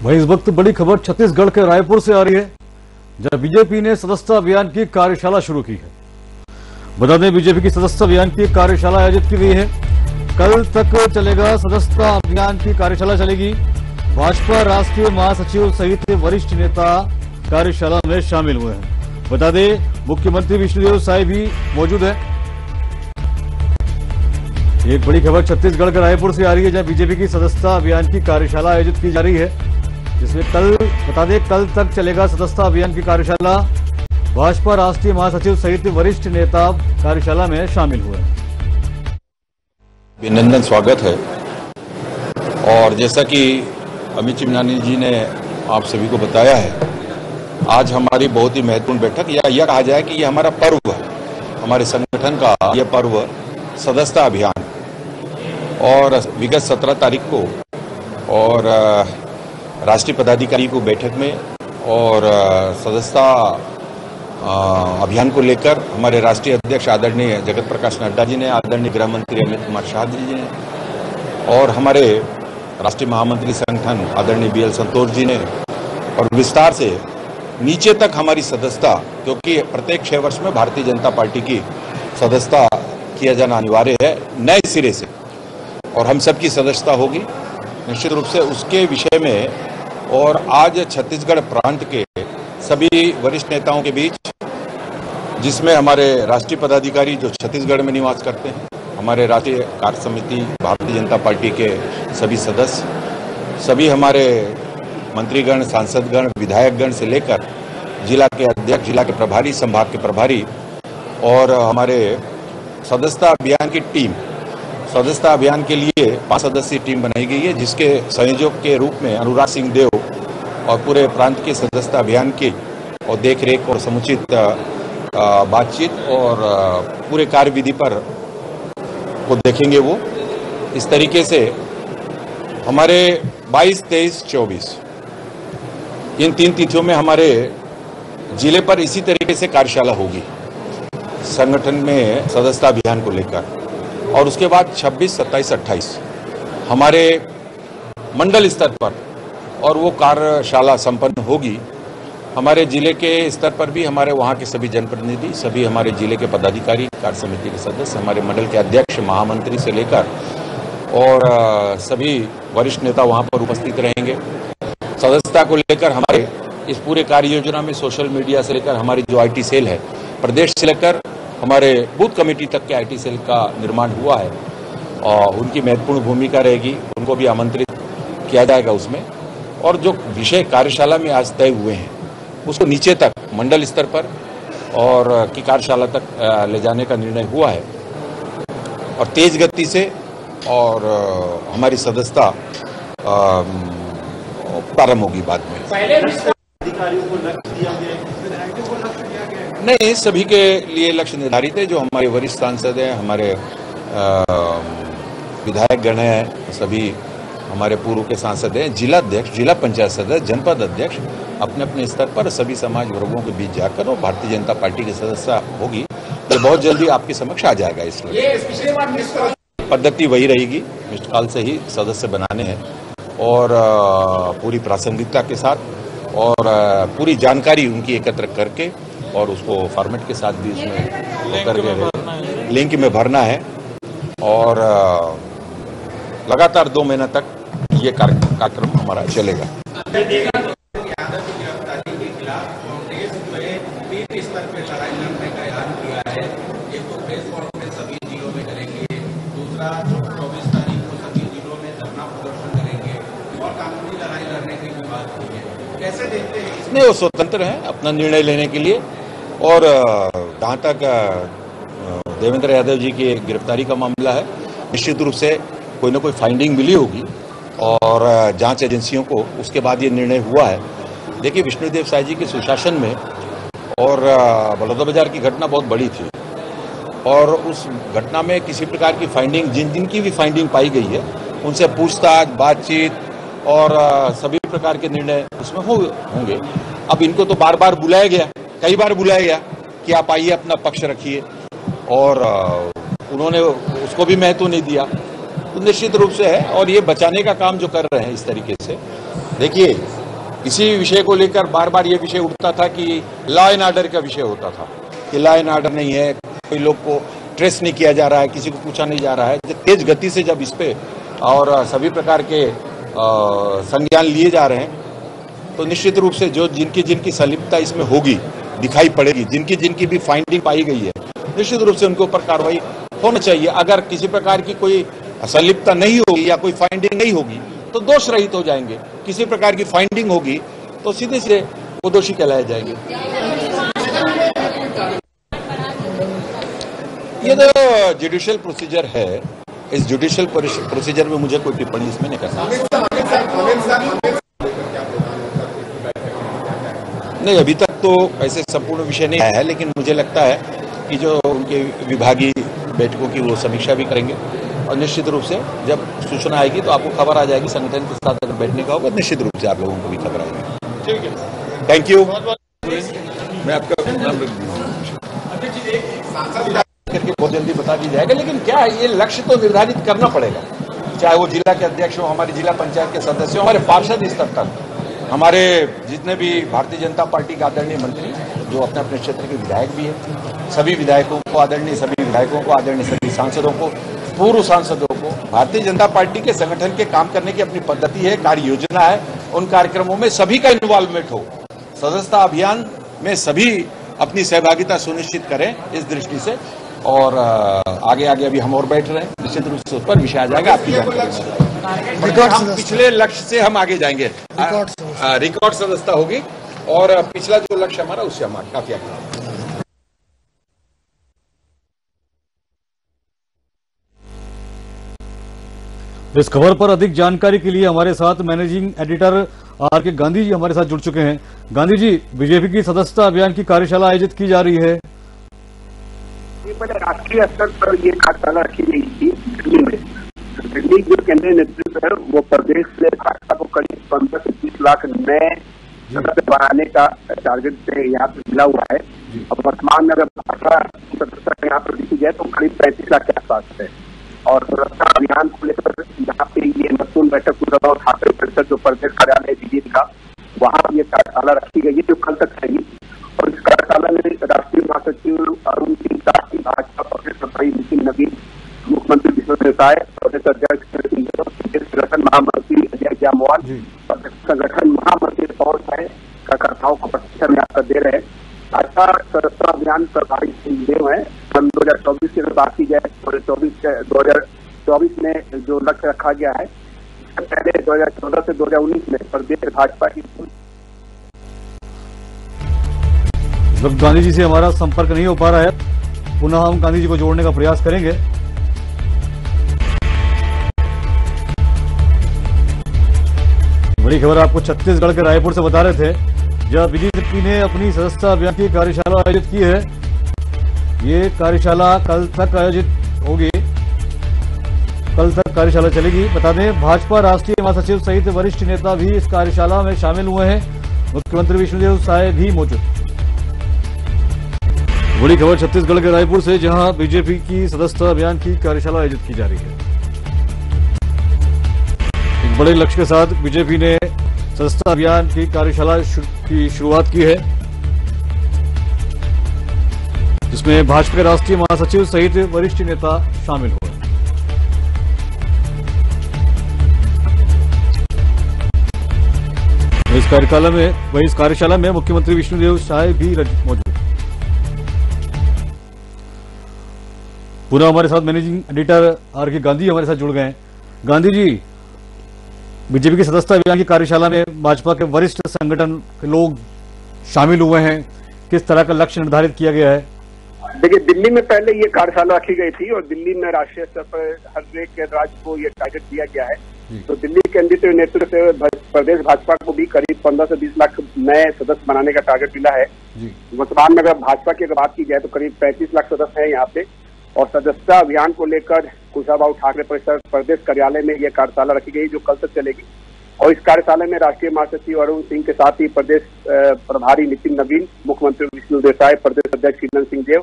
वहीं इस वक्त बड़ी खबर छत्तीसगढ़ के रायपुर से आ रही है, जहां बीजेपी ने सदस्यता अभियान की कार्यशाला शुरू की है। बता दें, बीजेपी की सदस्यता अभियान की कार्यशाला आयोजित की गई है। कल तक चलेगा सदस्यता अभियान की कार्यशाला चलेगी। भाजपा राष्ट्रीय महासचिव सहित वरिष्ठ नेता कार्यशाला में शामिल हुए हैं। बता दें, मुख्यमंत्री विष्णुदेव साय भी मौजूद है। एक बड़ी खबर छत्तीसगढ़ के रायपुर से आ रही है, जहां बीजेपी की सदस्यता अभियान की कार्यशाला आयोजित की जा रही है, जिसमें कल तक चलेगा सदस्यता अभियान की कार्यशाला। भाजपा राष्ट्रीय महासचिव सहित वरिष्ठ नेता कार्यशाला में शामिल हुए। अभिनंदन स्वागत है। और जैसा कि अमित चिमनानी जी ने आप सभी को बताया है, आज हमारी बहुत ही महत्वपूर्ण बैठक, या यह कहा जाए कि यह हमारा पर्व है, हमारे संगठन का यह पर्व सदस्यता अभियान। और विगत 17 तारीख को और राष्ट्रीय पदाधिकारी को बैठक में और सदस्यता अभियान को लेकर हमारे राष्ट्रीय अध्यक्ष आदरणीय जगत प्रकाश नड्डा जी ने, आदरणीय गृह मंत्री अमित कुमार शाह जी ने और हमारे राष्ट्रीय महामंत्री संगठन आदरणीय BL संतोष जी ने, और विस्तार से नीचे तक हमारी सदस्यता, क्योंकि प्रत्येक 6 वर्ष में भारतीय जनता पार्टी की सदस्यता किया जाना अनिवार्य है नए सिरे से, और हम सबकी सदस्यता होगी निश्चित रूप से उसके विषय में। और आज छत्तीसगढ़ प्रांत के सभी वरिष्ठ नेताओं के बीच, जिसमें हमारे राष्ट्रीय पदाधिकारी जो छत्तीसगढ़ में निवास करते हैं, हमारे राष्ट्रीय कार्य समिति भारतीय जनता पार्टी के सभी सदस्य, सभी हमारे मंत्रीगण, सांसदगण, विधायकगण से लेकर जिला के अध्यक्ष, जिला के प्रभारी, संभाग के प्रभारी, और हमारे सदस्यता अभियान की टीम, सदस्यता अभियान के लिए 5 सदस्यीय टीम बनाई गई है, जिसके संयोजक के रूप में अनुराग सिंह देव और पूरे प्रांत के सदस्यता अभियान की और देखरेख और समुचित बातचीत और पूरे कार्यविधि पर को देखेंगे। वो इस तरीके से हमारे 22, 23, 24 इन 3 तिथियों में हमारे जिले पर इसी तरीके से कार्यशाला होगी संगठन में सदस्यता अभियान को लेकर। और उसके बाद 26, 27, 28 हमारे मंडल स्तर पर और वो कार्यशाला संपन्न होगी। हमारे जिले के स्तर पर भी हमारे वहाँ के सभी जनप्रतिनिधि, सभी हमारे जिले के पदाधिकारी, कार्य समिति के सदस्य, हमारे मंडल के अध्यक्ष, महामंत्री से लेकर और सभी वरिष्ठ नेता वहाँ पर उपस्थित रहेंगे। सदस्यता को लेकर हमारे इस पूरे कार्य योजना में सोशल मीडिया से लेकर हमारी जो IT सेल है, प्रदेश से लेकर हमारे बूथ कमेटी तक के IT सेल का निर्माण हुआ है, और उनकी महत्वपूर्ण भूमिका रहेगी, उनको भी आमंत्रित किया जाएगा उसमें। और जो विषय कार्यशाला में आज तय हुए हैं उसको नीचे तक मंडल स्तर पर और की कार्यशाला तक ले जाने का निर्णय हुआ है, और तेज गति से और हमारी सदस्यता प्रारंभ होगी बाद में। अधिकारियों को लक्ष्य दिया गया, नहीं, सभी के लिए लक्ष्य निर्धारित है। जो हमारे वरिष्ठ सांसद हैं, हमारे विधायक गण हैं, सभी हमारे पूर्व के सांसद हैं, जिला अध्यक्ष, जिला पंचायत सदस्य, जनपद अध्यक्ष अपने अपने स्तर पर सभी समाज वर्गों के बीच जाकर और भारतीय जनता पार्टी की सदस्यता होगी। ये बहुत जल्दी आपके समक्ष आ जाएगा। इसलिए पद्धति वही रहेगी, मिस्ड कॉल से ही सदस्य बनाने हैं और पूरी प्रासंगिकता के साथ और पूरी जानकारी उनकी एकत्र करके और उसको फॉर्मेट के साथ भी इसमें करके लिंक में भरना है। और लगातार 2 महीना तक ये कार्यक्रम हमारा चलेगा। स्तर पे लड़ाई लड़ने का ऐलान किया है। एक तो प्रेस कॉन्फ्रेंस सभी जिलों में करेंगे, दूसरा 24 तारीख को सभी जिलों में धरना प्रदर्शन करेंगे और कानूनी लड़ाई लड़ने की भी बात की है। कैसे देखते हैं? नहीं, वो स्वतंत्र हैं अपना निर्णय लेने के लिए। और जहाँ तक देवेंद्र यादव जी की गिरफ्तारी का मामला है, निश्चित रूप से कोई ना कोई फाइंडिंग मिली होगी और जांच एजेंसियों को, उसके बाद ये निर्णय हुआ है। देखिए, विष्णुदेव साय जी के सुशासन में और बलौदाबाजार की घटना बहुत बड़ी थी, और उस घटना में किसी प्रकार की फाइंडिंग, जिनकी भी फाइंडिंग पाई गई है, उनसे पूछताछ, बातचीत और सभी प्रकार के निर्णय उसमें होंगे। अब इनको तो बार बार बुलाया गया, कई बार बुलाया गया कि आप आइए, अपना पक्ष रखिए, और उन्होंने उसको भी महत्व नहीं दिया। तो निश्चित रूप से है, और ये बचाने का काम जो कर रहे हैं इस तरीके से, देखिए, इसी विषय को लेकर बार बार ये विषय उठता था कि लॉ एंड ऑर्डर का विषय होता था कि लॉ एंड ऑर्डर नहीं है, कोई लोग को ट्रेस नहीं किया जा रहा है, किसी को पूछा नहीं जा रहा है। तेज गति से जब इस पे और सभी प्रकार के संज्ञान लिए जा रहे हैं तो निश्चित रूप से जो जिनकी संलिप्तता इसमें होगी दिखाई पड़ेगी, जिनकी भी फाइंडिंग पाई गई है, निश्चित रूप से उनके ऊपर कार्रवाई होना चाहिए। अगर किसी प्रकार की कोई संलिप्तता नहीं होगी या कोई फाइंडिंग नहीं होगी तो दोष रहित हो जाएंगे। किसी प्रकार की फाइंडिंग होगी तो सीधे से वो दोषी कहलाए जाएंगे। ये जो जुडिशियल प्रोसीजर है, इस जुडिशियल प्रोसीजर में मुझे कोई टिप्पणी इसमें नहीं करना। नहीं, अभी तक तो ऐसे संपूर्ण विषय नहीं आया है, लेकिन मुझे लगता है कि जो उनके विभागीय बैठकों की वो समीक्षा भी करेंगे और निश्चित रूप से जब सूचना आएगी तो आपको खबर आ जाएगी। संगठन के साथ अगर बैठने का होगा निश्चित रूप से आप लोगों को भी खबर आएगी। ठीक है, थैंक यू। मैं आपका नाम रख करके बहुत जल्दी बता दी जाएगा, लेकिन क्या है, ये लक्ष्य तो निर्धारित करना पड़ेगा। चाहे वो जिला के अध्यक्ष हो, हमारी जिला पंचायत के सदस्य हो, हमारे पार्षद स्तर तक, हमारे जितने भी भारतीय जनता पार्टी के आदरणीय मंत्री जो अपने अपने क्षेत्र के विधायक भी हैं, सभी विधायकों को आदरणीय, सभी विधायकों को आदरणीय, सभी सांसदों को, पूर्व सांसदों को, भारतीय जनता पार्टी के संगठन के काम करने की अपनी पद्धति है, कार्य योजना है। उन कार्यक्रमों में सभी का इन्वॉल्वमेंट हो, सदस्यता अभियान में सभी अपनी सहभागिता सुनिश्चित करें इस दृष्टि से। और आगे अभी हम और बैठ रहे हैं, निश्चित रूप से उस पर विषय आ जाएगा, आपकी जानकारी। हम पिछले लक्ष्य से हम आगे जाएंगे, रिकॉर्ड सदस्यता होगी और पिछला जो लक्ष्य हमारा उससे हम काफी आगे। इस खबर पर अधिक जानकारी के लिए हमारे साथ मैनेजिंग एडिटर आर के गांधी जी हमारे साथ जुड़ चुके हैं। गांधी जी, बीजेपी की सदस्यता अभियान की कार्यशाला आयोजित की जा रही है। पहले राष्ट्रीय स्तर पर ये कार्यशाला रखी गई थी दिल्ली में। दिल्ली जो केंद्रीय नेतृत्व है वो प्रदेश से भाजपा को करीब 15 से 20 लाख नए सदस्य बनाने का टारगेट से यहाँ पे मिला हुआ है। अब वर्तमान में अगर भाजपा सदस्यता यहाँ पर देखी जाए तो करीब 35 लाख के आसपास है। और सदस्यता अभियान को लेकर यहाँ पे ये महत्वपूर्ण बैठक उद्धव ठाकरे परिषद जो प्रदेश कार्यालय बीजेपी का, वहाँ ये कार्यशाला रखी गई है जो कल तक रहेगी। और इस कार्यशाला में राष्ट्रीय महासचिव अरुण सिंह, भाजपा प्रदेश प्रभारी नितिन नवीन, मुख्यमंत्री विष्णुदेव साय, प्रदेश अध्यक्ष संगठन महामंत्री अजय जामवाल, संगठन महामंत्री पवन साय कार्यकर्ताओं को प्रशिक्षण यहाँ पर दे रहे हैं। भाजपा सदस्यता अभियान प्रभारी सिंहदेव है। सन 2024 की बात की जाए, 2024 में जो लक्ष्य रखा गया है, इससे पहले 2014 से 2019 में प्रदेश भाजपा की गांधी जी से हमारा संपर्क नहीं हो पा रहा है, पुनः हम गांधी जी को जोड़ने का प्रयास करेंगे। बड़ी खबर आपको छत्तीसगढ़ के रायपुर से बता रहे थे, जब बीजेपी ने अपनी सदस्यता अभियान की कार्यशाला आयोजित की है। ये कार्यशाला कल तक आयोजित होगी, कल तक कार्यशाला चलेगी। बता दें, भाजपा राष्ट्रीय महासचिव सहित वरिष्ठ नेता भी इस कार्यशाला में शामिल हुए हैं। मुख्यमंत्री विष्णुदेव साय भी मौजूद। बड़ी खबर छत्तीसगढ़ के रायपुर से, जहां बीजेपी की सदस्यता अभियान की कार्यशाला आयोजित की जा रही है। एक बड़े लक्ष्य के साथ बीजेपी ने सदस्यता अभियान की कार्यशाला की शुरुआत की है, जिसमें भाजपा के राष्ट्रीय महासचिव सहित वरिष्ठ नेता शामिल हुए। इस कार्यशाला में मुख्यमंत्री विष्णुदेव साय भी मौजूद। पुनः हमारे साथ मैनेजिंग एडिटर आर के गांधी हमारे साथ जुड़ गए हैं। गांधी जी, बीजेपी की सदस्यता अभियान की कार्यशाला में भाजपा के वरिष्ठ संगठन के लोग शामिल हुए हैं, किस तरह का लक्ष्य निर्धारित किया गया है? देखिए, दिल्ली में पहले ये कार्यशाला रखी गई थी और दिल्ली में राष्ट्रीय स्तर पर हर एक राज्य को ये टारगेट दिया गया है। तो दिल्ली केंद्रीय नेतृत्व से प्रदेश भाजपा को भी करीब 15 से 20 लाख नए सदस्य बनाने का टारगेट मिला है। वर्तमान में अगर भाजपा की बात की जाए तो करीब 35 लाख सदस्य हैं यहाँ पे। और सदस्यता अभियान को लेकर कुशाभाऊ ठाकरे परिषद प्रदेश कार्यालय में यह कार्यशाला रखी गई जो कल तक चलेगी। और इस कार्यशाला में राष्ट्रीय महासचिव अरुण सिंह के साथ ही प्रदेश प्रभारी नितिन नवीन, मुख्यमंत्री विष्णुदेव साय, प्रदेश अध्यक्ष सिंहदेव,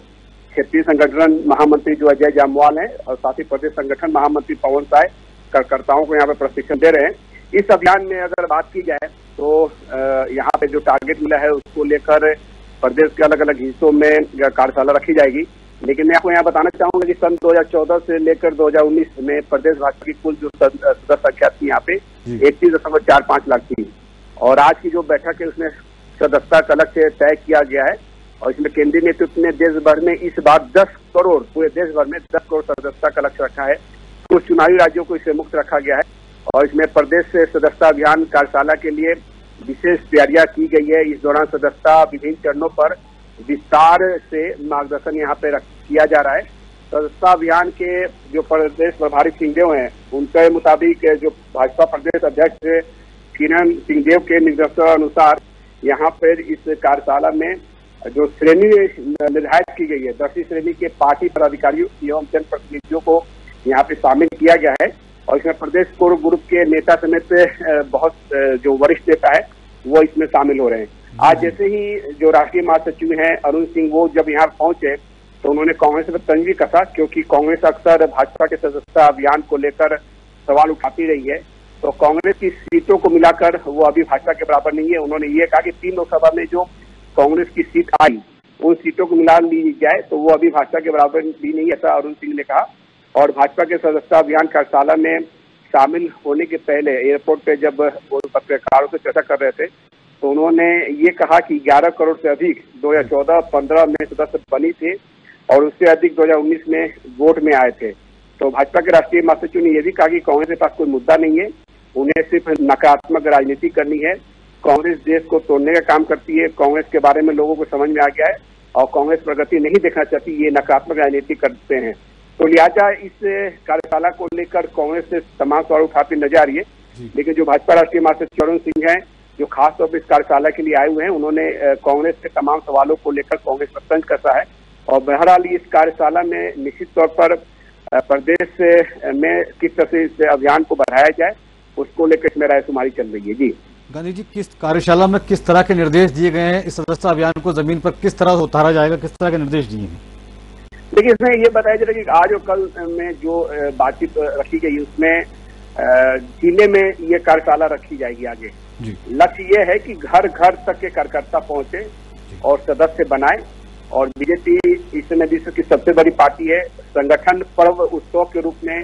क्षेत्रीय संगठन महामंत्री जो अजय जामवाल हैं और साथ ही प्रदेश संगठन महामंत्री पवन साय कार्यकर्ताओं को यहाँ पे प्रशिक्षण दे रहे हैं। इस अभियान में अगर बात की जाए तो यहाँ पे जो टारगेट मिला है उसको लेकर प्रदेश के अलग अलग हिस्सों में कार्यशाला रखी जाएगी। लेकिन मैं आपको यहाँ बताना चाहूंगा कि सन 2014 से लेकर 2019 में प्रदेश भाजपा की कुल जो सदस्य संख्या थी यहाँ पे 31.45 लाख थी, और आज की जो बैठक है उसमें सदस्यता का लक्ष्य तय किया गया है, और इसमें केंद्रीय नेतृत्व ने देश भर में इस बार 10 करोड़, पूरे देश भर में 10 करोड़ सदस्यता का लक्ष्य रखा है। कुछ चुनावी राज्यों को इससे मुक्त रखा गया है, और इसमें प्रदेश से सदस्यता अभियान कार्यशाला के लिए विशेष तैयारियां की गई है। इस दौरान सदस्यता विभिन्न चरणों पर विस्तार से मार्गदर्शन यहाँ पे किया जा रहा है। सदस्यता अभियान के जो प्रदेश प्रभारी सिंहदेव हैं, उनके मुताबिक जो भाजपा प्रदेश अध्यक्ष किरण सिंहदेव के निर्देशानुसार यहाँ पर इस कार्यशाला में जो श्रेणी निर्धारित की गई है, 10वीं श्रेणी के पार्टी पदाधिकारियों एवं जनप्रतिनिधियों को यहाँ पे शामिल किया गया है, और इसमें प्रदेश कोर ग्रुप के नेता समेत बहुत जो वरिष्ठ नेता है वो इसमें शामिल हो रहे हैं। आज जैसे ही जो राष्ट्रीय महासचिव हैं अरुण सिंह, वो जब यहाँ पहुंचे तो उन्होंने कांग्रेस पर तंज भी कसा, क्योंकि कांग्रेस अक्सर भाजपा के सदस्यता अभियान को लेकर सवाल उठाती रही है। तो कांग्रेस की सीटों को मिलाकर वो अभी भाजपा के बराबर नहीं है। उन्होंने ये कहा कि 3 लोकसभा में जो कांग्रेस की सीट आई उन सीटों को मिला ली जाए तो वो अभी भाजपा के बराबर भी नहीं, ऐसा अरुण सिंह ने कहा। और भाजपा के सदस्यता अभियान कार्यशाला में शामिल होने के पहले एयरपोर्ट पे जब वो पत्रकारों से चर्चा कर रहे थे तो उन्होंने ये कहा कि 11 करोड़ से अधिक 2014-15 में सदस्य बनी थे, और उससे अधिक 2019 में वोट में आए थे। तो भाजपा के राष्ट्रीय महासचिव ने यह भी कहा कि कांग्रेस के पास कोई मुद्दा नहीं है, उन्हें सिर्फ नकारात्मक राजनीति करनी है। कांग्रेस देश को तोड़ने का काम करती है, कांग्रेस के बारे में लोगों को समझ में आ गया है, और कांग्रेस प्रगति नहीं देखना चाहती, ये नकारात्मक राजनीति करते हैं। तो लिहाजा इस कार्यशाला को लेकर कांग्रेस से तमाम सवाल उठाते नजर आ रही है। लेकिन जो भाजपा राष्ट्रीय महासचिव अरुण सिंह हैं, जो खास तौर पर इस कार्यशाला के लिए आए हुए हैं, उन्होंने कांग्रेस के तमाम सवालों को लेकर कांग्रेस पर तंज कसा है। और बहरहाल इस कार्यशाला में निश्चित तौर पर प्रदेश में किस तरह से इस अभियान को बढ़ाया जाए उसको लेकर इसमें रायशुमारी चल रही है। जी गांधी जी, किस कार्यशाला में किस तरह के निर्देश दिए गए हैं, इस सदस्यता अभियान को जमीन पर किस तरह उतारा जाएगा, किस तरह के निर्देश दिए हैं? देखिए, इसमें ये बताया जा रहा है कि आज और कल में जो बातचीत रखी गई उसमें जिले में ये कार्यशाला रखी जाएगी आगे। लक्ष्य ये है कि घर घर तक के कार्यकर्ता पहुंचे और सदस्य बनाए, और बीजेपी इस समय विश्व की सबसे बड़ी पार्टी है। संगठन पर्व उत्सव के रूप में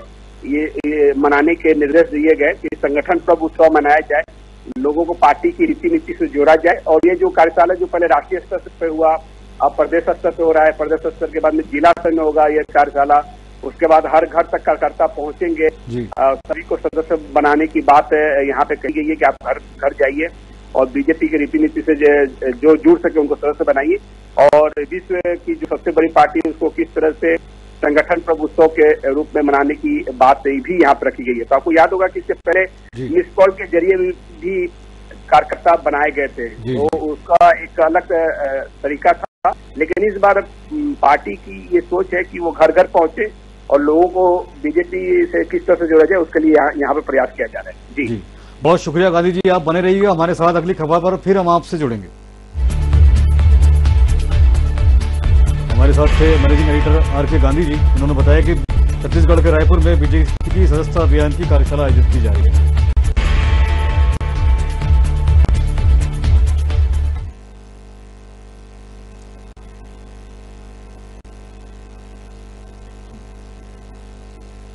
ये मनाने के निर्देश दिए गए कि संगठन पर्व उत्सव मनाया जाए, लोगों को पार्टी की रीति नीति से जोड़ा जाए। और ये जो कार्यशाला जो पहले राष्ट्रीय स्तर पर हुआ, अब प्रदेश स्तर पे हो रहा है, प्रदेश स्तर के बाद में जिला स्तर में होगा ये कार्यशाला, उसके बाद हर घर तक कार्यकर्ता पहुंचेंगे। सभी को सदस्य बनाने की बात यहाँ पे कही गई है कि आप घर घर जाइए और बीजेपी की रीति नीति से जो जुड़ सके उनको सदस्य बनाइए, और विश्व की जो सबसे बड़ी पार्टी है उसको किस तरह से संगठन पर्व उत्सव के रूप में मनाने की बात भी यहाँ पर रखी गई है। तो आपको याद होगा कि इससे पहले मिस कॉल के जरिए भी कार्यकर्ता बनाए गए थे, तो उसका एक अलग तरीका था। लेकिन इस बार पार्टी की ये सोच है कि वो घर घर पहुंचे और लोगों को बीजेपी से किस तरह से जोड़ा जाए उसके लिए यहाँ पर प्रयास किया जा रहा है। जी बहुत शुक्रिया गांधी जी, आप बने रहिएगा हमारे साथ। अगली खबर पर फिर हम आपसे जुड़ेंगे। हमारे साथ थे managing editor R K. Gandhi ji. उन्होंने बताया कि छत्तीसगढ़ के रायपुर में बीजेपी की सदस्यता अभियान की कार्यशाला आयोजित की जा रही है।